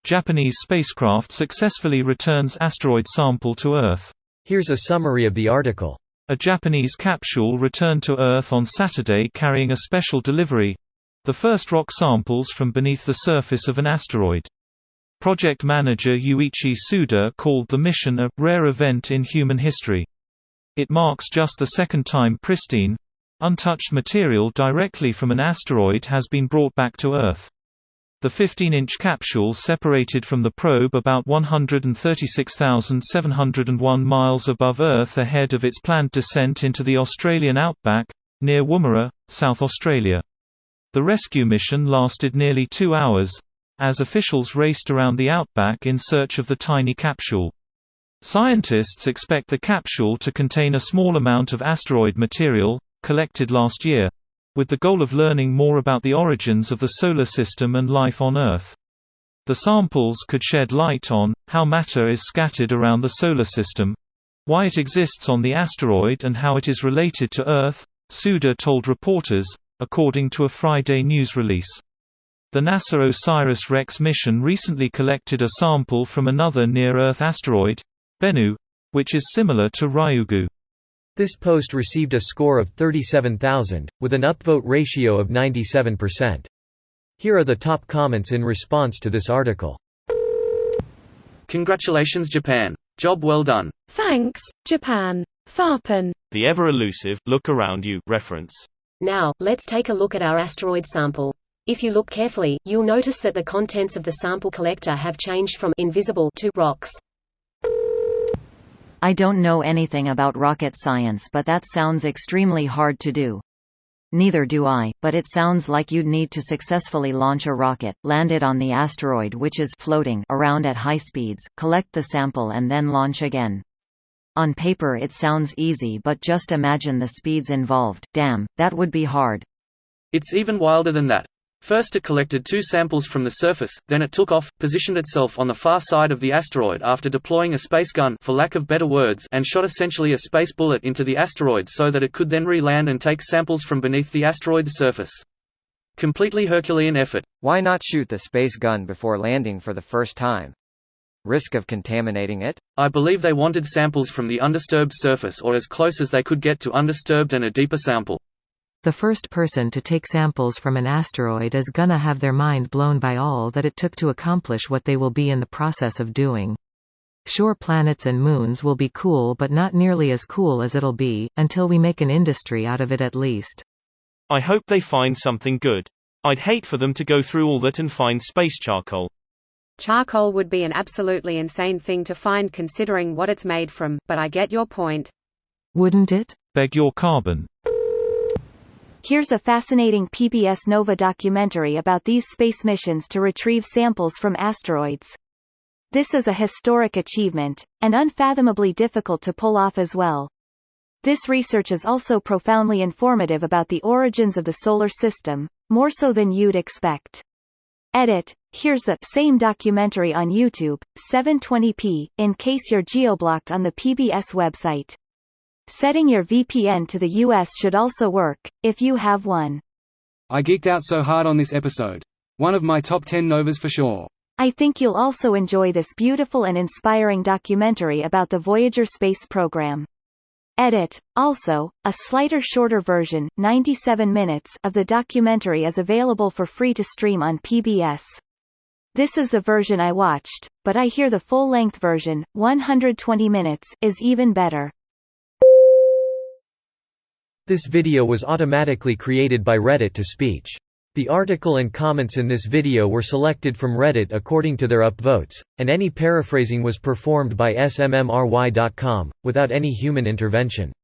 Japanese spacecraft successfully returns asteroid sample to Earth. Here's a summary of the article. A Japanese capsule returned to Earth on Saturday carrying a special delivery—the first rock samples from beneath the surface of an asteroid. Project manager Yuichi Suda called the mission a rare event in human history. It marks just the second time pristine, untouched material directly from an asteroid has been brought back to Earth. The 15-inch capsule separated from the probe about 136,701 miles above Earth ahead of its planned descent into the Australian outback, near Woomera, South Australia. The rescue mission lasted nearly 2 hours, as officials raced around the outback in search of the tiny capsule. Scientists expect the capsule to contain a small amount of asteroid material, collected last year, with the goal of learning more about the origins of the Solar System and life on Earth. The samples could shed light on how matter is scattered around the Solar System, why it exists on the asteroid and how it is related to Earth, Suda told reporters, according to a Friday news release. The NASA OSIRIS-REx mission recently collected a sample from another near-Earth asteroid, Bennu, which is similar to Ryugu. This post received a score of 37,000, with an upvote ratio of 97%. Here are the top comments in response to this article. Congratulations Japan. Job well done. Thanks, Japan. Tharpan. The ever-elusive, look around you, reference. Now, let's take a look at our asteroid sample. If you look carefully, you'll notice that the contents of the sample collector have changed from invisible to rocks. I don't know anything about rocket science, but that sounds extremely hard to do. Neither do I, but it sounds like you'd need to successfully launch a rocket, land it on the asteroid which is floating around at high speeds, collect the sample and then launch again. On paper it sounds easy, but just imagine the speeds involved. Damn, that would be hard. It's even wilder than that. First it collected 2 samples from the surface, then it took off, positioned itself on the far side of the asteroid after deploying a space gun for lack of better words, and shot essentially a space bullet into the asteroid so that it could then re-land and take samples from beneath the asteroid's surface. Completely Herculean effort. Why not shoot the space gun before landing for the first time? Risk of contaminating it? I believe they wanted samples from the undisturbed surface or as close as they could get to undisturbed and a deeper sample. The first person to take samples from an asteroid is gonna have their mind blown by all that it took to accomplish what they will be in the process of doing. Sure, planets and moons will be cool, but not nearly as cool as it'll be, until we make an industry out of it at least. I hope they find something good. I'd hate for them to go through all that and find space charcoal. Charcoal would be an absolutely insane thing to find considering what it's made from, but I get your point. Wouldn't it? Beg your carbon. Here's a fascinating PBS Nova documentary about these space missions to retrieve samples from asteroids. This is a historic achievement, and unfathomably difficult to pull off as well. This research is also profoundly informative about the origins of the Solar System, more so than you'd expect. Edit. Here's the same documentary on YouTube, 720p, in case you're geoblocked on the PBS website. Setting your VPN to the US should also work, if you have one. I geeked out so hard on this episode. One of my top 10 Novas for sure. I think you'll also enjoy this beautiful and inspiring documentary about the Voyager space program. Edit. Also, a slighter shorter version, 97 minutes, of the documentary is available for free to stream on PBS. This is the version I watched, but I hear the full-length version, 120 minutes, is even better. This video was automatically created by Reddit to speech. The article and comments in this video were selected from Reddit according to their upvotes, and any paraphrasing was performed by smmry.com, without any human intervention.